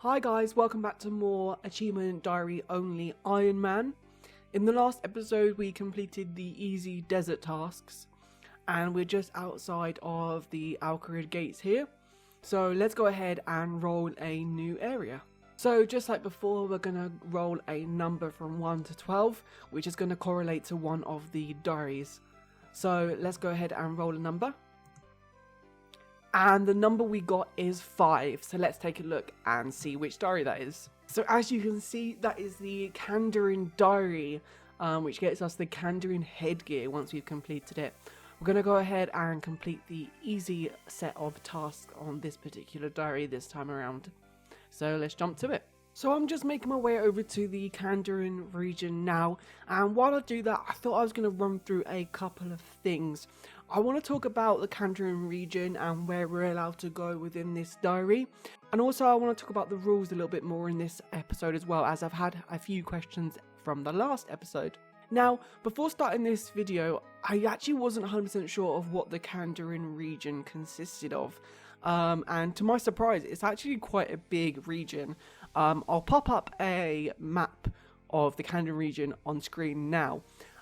Hi guys, welcome back to more Achievement Diary only Iron Man. In the last episode we completed the easy desert tasks and we're just outside of the Al-Qarid gates here. So let's go ahead and roll a new area. So just like before, we're going to roll a number from 1 to 12, which is going to correlate to one of the diaries. So let's go ahead and roll a number. And the number we got is 5, so let's take a look and see which diary that is. So as you can see, that is the Kandarin diary, which gets us the Kandarin headgear once we've completed it. We're going to go ahead and complete the easy set of tasks on this particular diary this time around. So let's jump to it. So I'm just making my way over to the Kandarin region now, and while I do that, I thought I was going to run through a couple of things. I want to talk about the Kandarin region and where we're allowed to go within this diary, and also I want to talk about the rules a little bit more in this episode as well, as I've had a few questions from the last episode. Now, before starting this video, I actually wasn't 100% sure of what the Kandarin region consisted of. And to my surprise, it's actually quite a big region. I'll pop up a map of the Kandarin region on screen now.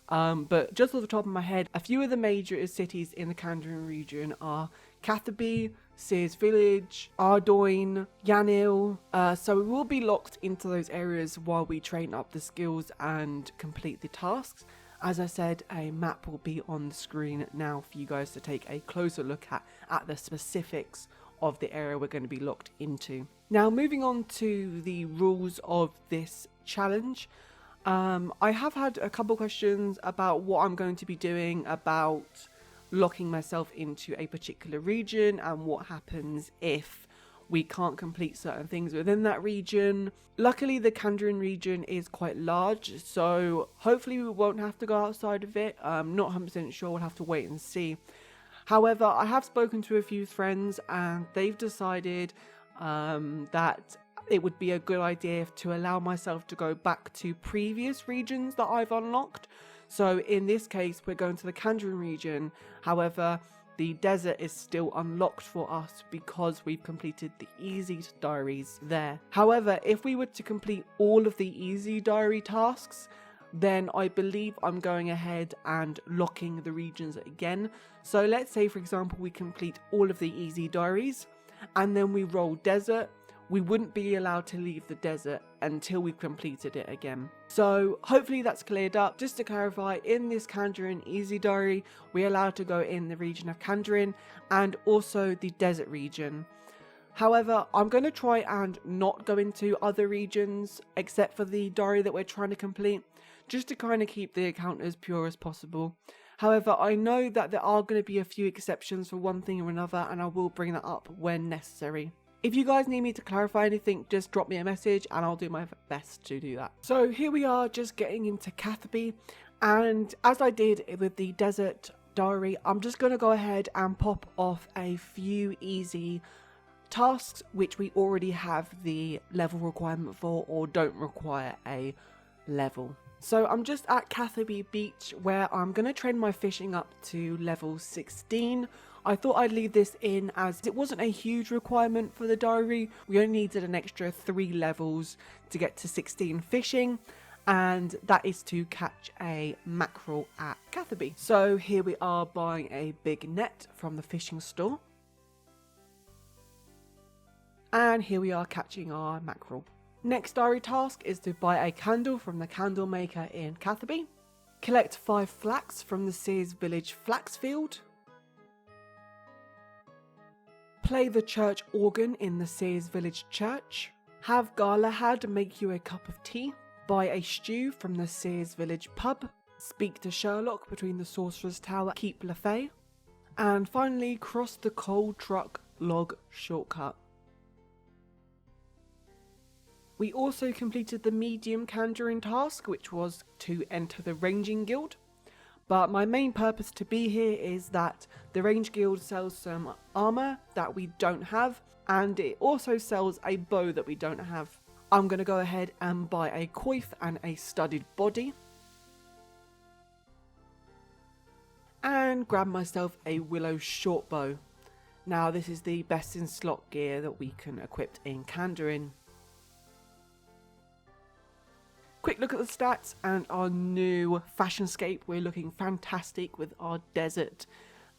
But just off the top of my head, a few of the major cities in the Kandarin region are Cathaby, Sears Village, Ardoin, Yanil. So we will be locked into those areas while we train up the skills and complete the tasks. As I said, a map will be on the screen now for you guys to take a closer look at the specifics of the area we're going to be locked into. Now, moving on to the rules of this challenge. I have had a couple questions about what I'm going to be doing about locking myself into a particular region and what happens if we can't complete certain things within that region. Luckily, the Kandarin region is quite large, so hopefully we won't have to go outside of it. I'm not 100% sure, we'll have to wait and see. However, I have spoken to a few friends and they've decided that it would be a good idea to allow myself to go back to previous regions that I've unlocked. So in this case, we're going to the Kandarin region. However, the desert is still unlocked for us because we've completed the easy diaries there. However, if we were to complete all of the easy diary tasks, then I believe I'm going ahead and locking the regions again. So let's say, for example, we complete all of the easy diaries and then we roll desert. We wouldn't be allowed to leave the desert until we've completed it again. So hopefully that's cleared up. Just to clarify, in this Kandarin easy diary, we're allowed to go in the region of Kandarin and also the desert region. However, I'm going to try and not go into other regions except for the diary that we're trying to complete, just to kind of keep the account as pure as possible. However, I know that there are going to be a few exceptions for one thing or another, and I will bring that up when necessary. If you guys need me to clarify anything, just drop me a message and I'll do my best to do that. So here we are, just getting into Cathaby, and as I did with the desert diary, I'm just going to go ahead and pop off a few easy tasks which we already have the level requirement for or don't require a level. So I'm just at Cathaby Beach, where I'm going to train my fishing up to level 16. I thought I'd leave this in as it wasn't a huge requirement for the diary. We only needed an extra 3 levels to get to 16 fishing, and that is to catch a mackerel at Cathaby. So here we are buying a big net from the fishing store. And here we are catching our mackerel. Next diary task is to buy a candle from the candle maker in Cathaby. Collect 5 flax from the Sears Village flax field. Play the church organ in the Sears Village church. Have Galahad make you a cup of tea. Buy a stew from the Sears Village pub. Speak to Sherlock between the Sorcerer's Tower, Keep Lefay. And finally, cross the coal truck log shortcut. We also completed the medium Kandarin task, which was to enter the ranging guild. But my main purpose to be here is that the range guild sells some armor that we don't have, and it also sells a bow that we don't have. I'm going to go ahead and buy a coif and a studded body. And grab myself a willow short bow. Now this is the best in slot gear that we can equip in Kandarin. Quick look at the stats and our new fashionscape. We're looking fantastic with our desert.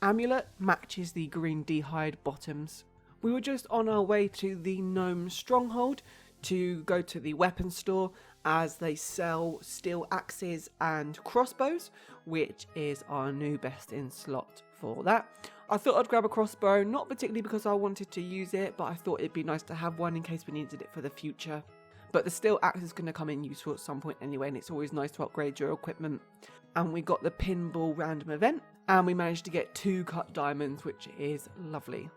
Amulet matches the green d'hide bottoms. We were just on our way to the gnome stronghold to go to the weapon store as they sell steel axes and crossbows, which is our new best in slot for that. I thought I'd grab a crossbow, not particularly because I wanted to use it, but I thought it'd be nice to have one in case we needed it for the future. But the steel axe is going to come in useful at some point anyway, and it's always nice to upgrade your equipment. And we got the pinball random event, and we managed to get 2 cut diamonds, which is lovely.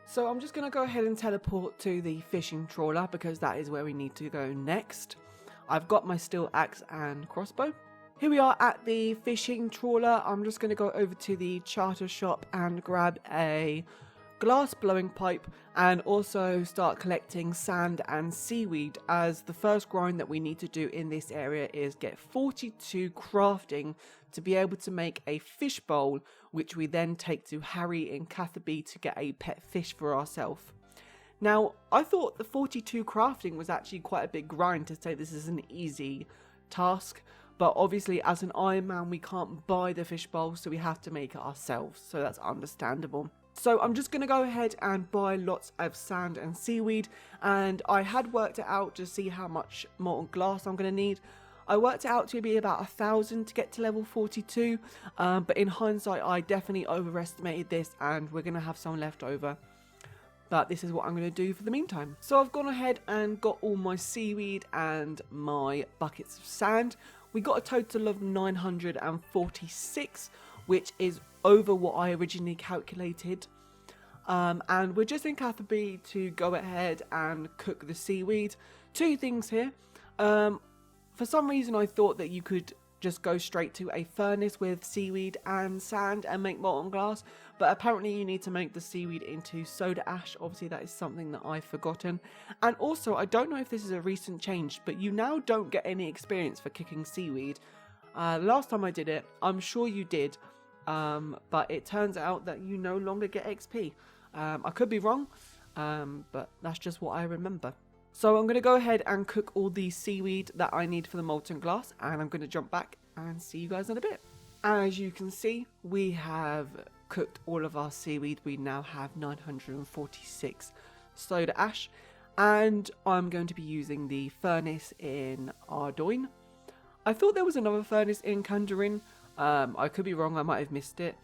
So I'm just going to go ahead and teleport to the fishing trawler because that is where we need to go next. I've got my steel axe and crossbow. Here we are at the fishing trawler. I'm just going to go over to the charter shop and grab a glass blowing pipe and also start collecting sand and seaweed, as the first grind that we need to do in this area is get 42 crafting to be able to make a fish bowl, which we then take to Harry in Catherby to get a pet fish for ourselves. Now, I thought the 42 crafting was actually quite a big grind to say this is an easy task, but obviously as an Iron Man we can't buy the fish bowl, so we have to make it ourselves, so that's understandable. So I'm just going to go ahead and buy lots of sand and seaweed, and I had worked it out to see how much molten glass I'm going to need. I worked it out to be about 1,000 to get to level 42, but in hindsight I definitely overestimated this and we're going to have some left over. But this is what I'm going to do for the meantime. So I've gone ahead and got all my seaweed and my buckets of sand. We got a total of 946, which is over what I originally calculated. And we're just in Catherby to go ahead and cook the seaweed. 2 things here. For some reason I thought that you could just go straight to a furnace with seaweed and sand and make molten glass, but apparently you need to make the seaweed into soda ash. Obviously that is something that I've forgotten. And also, I don't know if this is a recent change, but you now don't get any experience for cooking seaweed. Last time I did it, I'm sure you did, but it turns out that you no longer get XP. I could be wrong, but that's just what I remember. So I'm going to go ahead and cook all the seaweed that I need for the molten glass, and I'm going to jump back and see you guys in a bit. As you can see, we have cooked all of our seaweed. We now have 946 soda ash, and I'm going to be using the furnace in Ardoyne. I thought there was another furnace in Kandarin. I could be wrong, I might have missed it,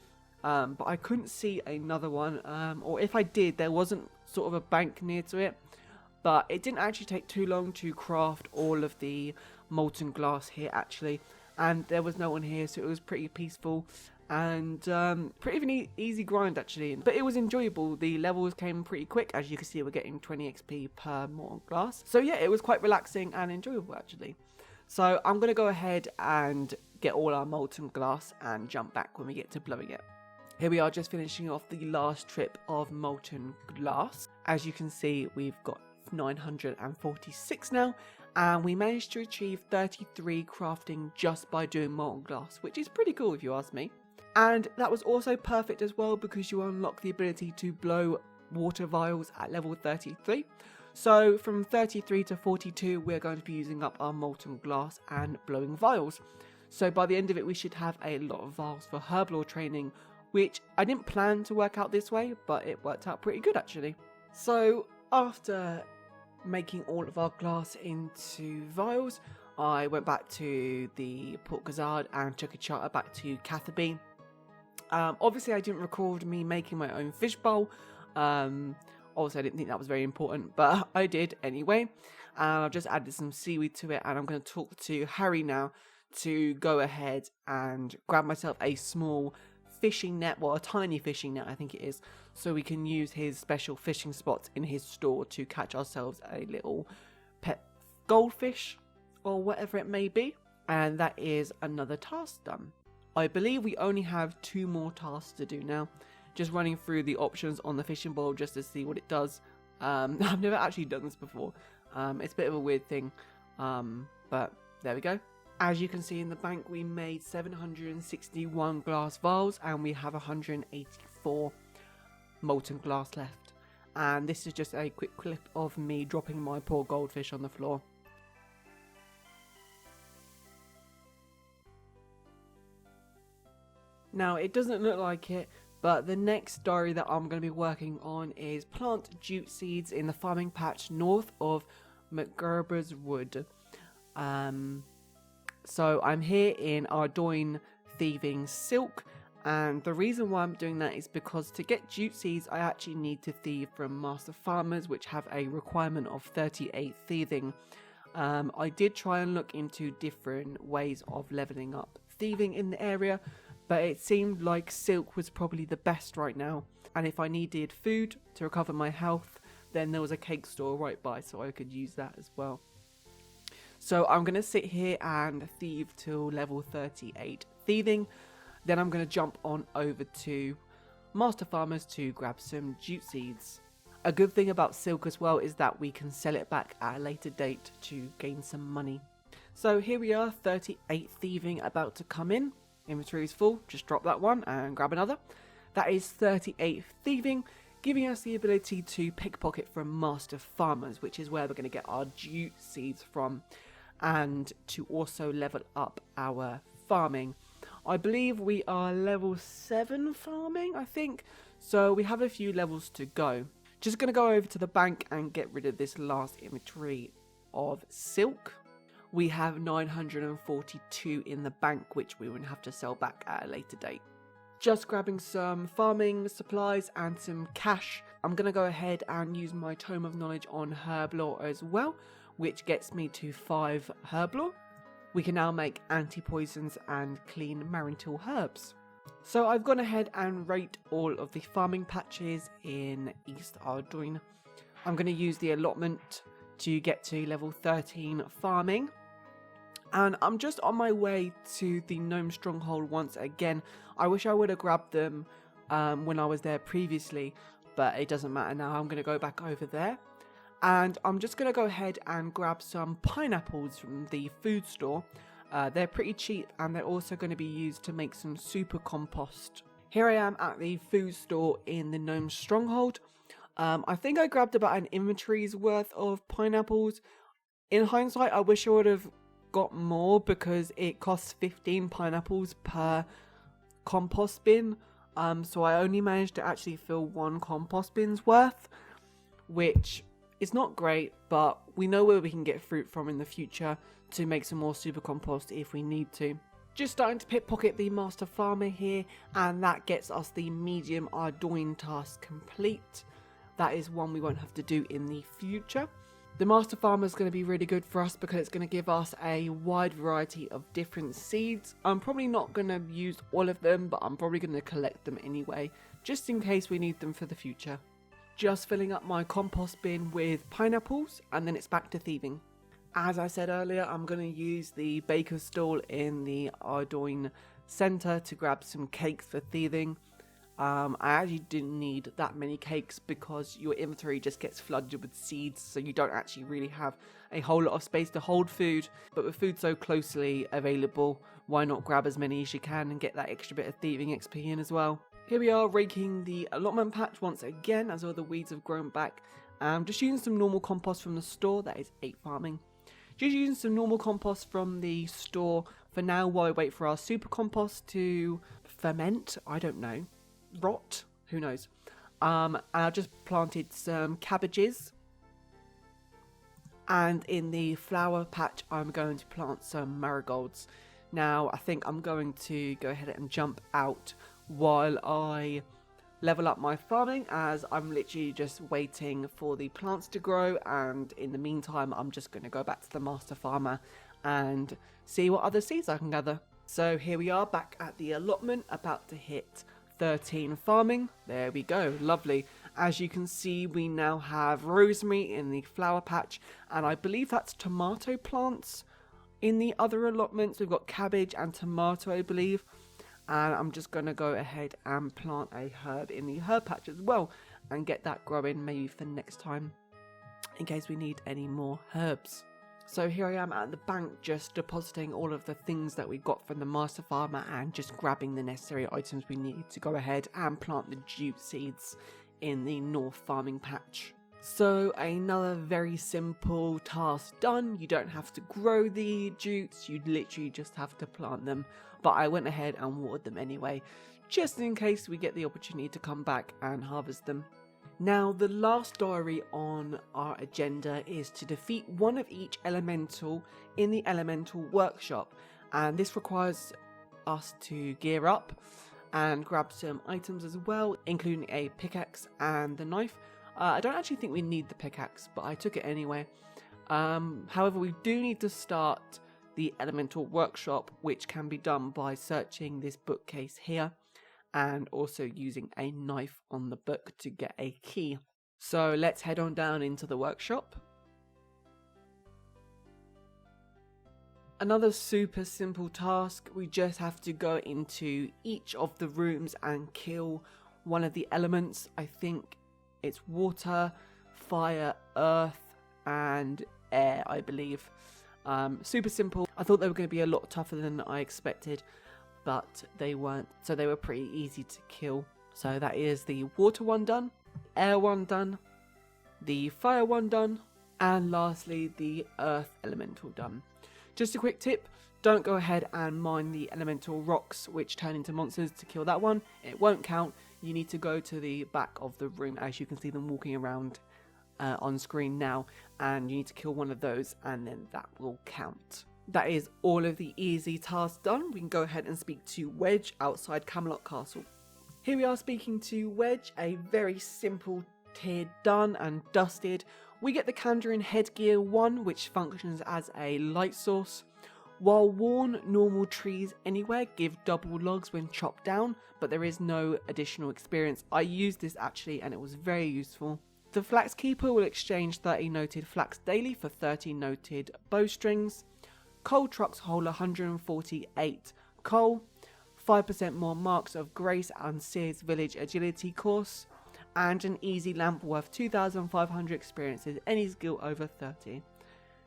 but I couldn't see another one, or if I did, there wasn't sort of a bank near to it. But it didn't actually take too long to craft all of the molten glass here actually, and there was no one here, so it was pretty peaceful and pretty easy grind actually. But it was enjoyable. The levels came pretty quick. As you can see, we're getting 20 XP per molten glass. So yeah, it was quite relaxing and enjoyable actually. So I'm going to go ahead and get all our molten glass and jump back when we get to blowing it. Here we are, just finishing off the last trip of molten glass. As you can see, we've got 946 now, and we managed to achieve 33 crafting just by doing molten glass, which is pretty cool if you ask me. And that was also perfect as well because you unlock the ability to blow water vials at level 33. So from 33 to 42 we're going to be using up our molten glass and blowing vials. So by the end of it we should have a lot of vials for herblore training, which I didn't plan to work out this way, but it worked out pretty good actually. So after making all of our glass into vials, I went back to the Port Gazard and took a charter back to Catherby. Obviously I didn't record me making my own fish bowl. Also I didn't think that was very important, but I did anyway. I've just added some seaweed to it, and I'm going to talk to Harry now to go ahead and grab myself a small fishing net, well a tiny fishing net I think it is, so we can use his special fishing spots in his store to catch ourselves a little pet goldfish or whatever it may be. And that is another task done. I believe we only have 2 more tasks to do now. Just running through the options on the fishing bowl just to see what it does. I've never actually done this before. It's a bit of a weird thing, but there we go. As you can see in the bank, we made 761 glass vials and we have 184 molten glass left. And this is just a quick clip of me dropping my poor goldfish on the floor. Now, it doesn't look like it, but the next diary that I'm going to be working on is plant jute seeds in the farming patch north of McGerber's Wood. So I'm here in Ardoin thieving silk, and the reason why I'm doing that is because to get jute seeds I actually need to thieve from master farmers, which have a requirement of 38 thieving. I did try and look into different ways of leveling up thieving in the area, but it seemed like silk was probably the best right now, and if I needed food to recover my health, then there was a cake store right by, so I could use that as well. So I'm going to sit here and thieve till level 38 thieving, then I'm going to jump on over to master farmers to grab some jute seeds. A good thing about silk as well is that we can sell it back at a later date to gain some money. So here we are, 38 thieving about to come in. Inventory is full, just drop that one and grab another. That is 38 thieving, giving us the ability to pickpocket from master farmers, which is where we're going to get our jute seeds from, and to also level up our farming. I believe we are level 7 farming, I think, so we have a few levels to go. Just going to go over to the bank and get rid of this last inventory of silk. We have 942 in the bank, which we would have to sell back at a later date. Just grabbing some farming supplies and some cash. I'm going to go ahead and use my Tome of Knowledge on herb lore as well, which gets me to 5 herb lore. We can now make anti-poisons and clean Marintil herbs. So I've gone ahead and rate all of the farming patches in East Ardoin. I'm going to use the allotment to get to level 13 farming. And I'm just on my way to the gnome stronghold once again. I wish I would have grabbed them when I was there previously, but it doesn't matter now. I'm going to go back over there. And I'm just going to go ahead and grab some pineapples from the food store. They're pretty cheap and they're also going to be used to make some super compost. Here I am at the food store in the gnome stronghold. I think I grabbed about an inventory's worth of pineapples. In hindsight, I wish I would have got more because it costs 15 pineapples per compost bin. So I only managed to actually fill 1 compost bin's worth, which is not great, but we know where we can get fruit from in the future to make some more super compost if we need to. Just starting to pickpocket the master farmer here, and that gets us the medium Ardoin task complete. That is one we won't have to do in the future. The master farmer is going to be really good for us because it's going to give us a wide variety of different seeds. I'm probably not going to use all of them, but I'm probably going to collect them anyway, just in case we need them for the future. Just filling up my compost bin with pineapples, and then it's back to thieving. As I said earlier, I'm going to use the baker's stall in the Ardoin centre to grab some cakes for thieving. I actually didn't need that many cakes because your inventory just gets flooded with seeds, so you don't actually really have a whole lot of space to hold food. But with food so closely available, why not grab as many as you can and get that extra bit of thieving XP in as well. Here we are raking the allotment patch once again as all the weeds have grown back. Just using some normal compost from the store, that is 8 farming. Just using some normal compost from the store for now while we wait for our super compost to ferment, I don't know. Rot, who knows. And I just planted some cabbages, and in the flower patch I'm going to plant some marigolds. Now I think I'm going to go ahead and jump out while I level up my farming, as I'm literally just waiting for the plants to grow, and in the meantime I'm just going to go back to the master farmer and see what other seeds I can gather. So here we are back at the allotment, about to hit 13 farming. There we go, lovely. As you can see, we now have rosemary in the flower patch, and I believe that's tomato plants. In the other allotments we've got cabbage and tomato, I believe. And I'm just going to go ahead and plant a herb in the herb patch as well and get that growing maybe for next time in case we need any more herbs. So here I am at the bank, just depositing all of the things that we got from the master farmer and just grabbing the necessary items we need to go ahead and plant the jute seeds in the north farming patch. So another very simple task done. You don't have to grow the jutes, you literally just have to plant them. But I went ahead and watered them anyway, just in case we get the opportunity to come back and harvest them. Now, the last diary on our agenda is to defeat one of each elemental in the elemental workshop, and this requires us to gear up and grab some items as well, including a pickaxe and the knife. I don't actually think we need the pickaxe, but I took it anyway. However, we do need to start the elemental workshop, which can be done by searching this bookcase here and also using a knife on the book to get a key. So let's head on down into the workshop. Another super simple task. We just have to go into each of the rooms and kill one of the elements. I think it's water, fire, earth and air, I believe. Super simple. I thought they were going to be a lot tougher than I expected, but they weren't, so they were pretty easy to kill. So that is the water one done, air one done, the fire one done, and lastly the earth elemental done. Just a quick tip, don't go ahead and mine the elemental rocks which turn into monsters to kill that one. It won't count. You need to go to the back of the room, as you can see them walking around on screen now, and you need to kill one of those and then that will count. That is all of the easy tasks done. We can go ahead and speak to Wedge outside Camelot Castle. Here we are speaking to Wedge, a very simple tier done and dusted. We get the Kandarin headgear 1, which functions as a light source. While worn, normal trees anywhere give double logs when chopped down, but there is no additional experience. I used this actually and it was very useful. The Flax Keeper will exchange 30 noted flax daily for 30 noted bowstrings. Coal trucks hold 148 coal, 5% more marks of grace and Sears Village agility course, and an easy lamp worth 2,500 experiences, any skill over 30.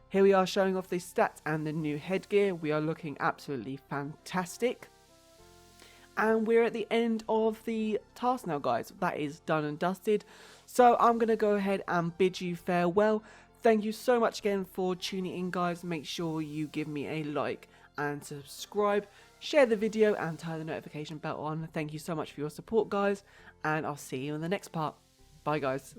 Here we are showing off the stats and the new headgear. We are looking absolutely fantastic. And we're at the end of the task now, guys. That is done and dusted. So I'm going to go ahead and bid you farewell. Thank you so much again for tuning in, guys. Make sure you give me a like and subscribe. Share the video and turn the notification bell on. Thank you so much for your support, guys. And I'll see you in the next part. Bye, guys.